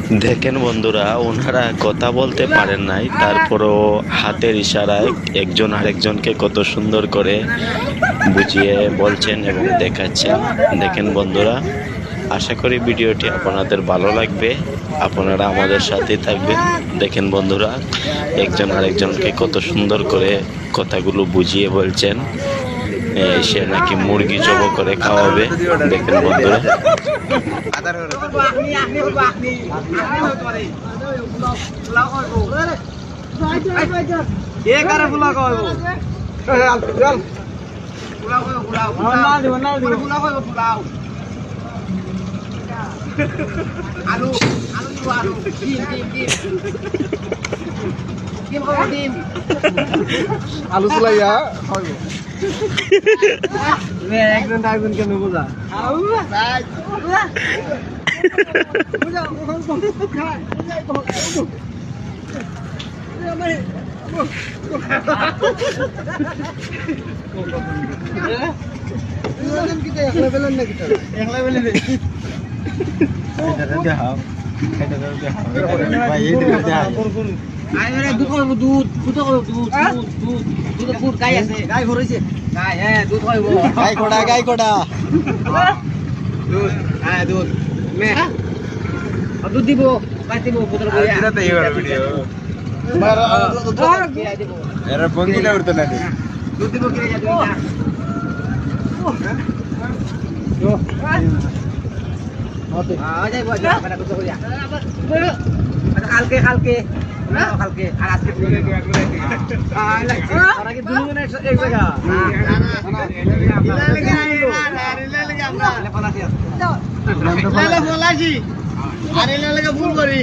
দেখেন বন্ধুরা, ওনারা কথা বলতে পারেন নাই, তারপরও হাতের ইশারায় একজন আরেকজনকে কত সুন্দর করে বুঝিয়ে বলছেন এবং দেখাচ্ছেন। দেখেন বন্ধুরা, আশা করি ভিডিওটি আপনাদের ভালো লাগবে, আপনারা আমাদের সাথে থাকবেন। দেখেন বন্ধুরা, একজন আরেকজনকে কত সুন্দর করে কথাগুলো বুঝিয়ে বলছেন। সে নাকি মুরগি জব করে খাওয়াবে। দেখেন বন্ধুরা, আলু আলু দিব আলু ডিম ডিম ডিম ডিম খাবো ডিম আলু চুলাইয়া খাইব একজন একজন কেন বোঝা দুধ দিব দিব বঙ্গিটা উঠতে না দুধ দিব কিনে যাবে কালকে কালকে কালকে আর আজকে এক জায়গা আর ভুল করি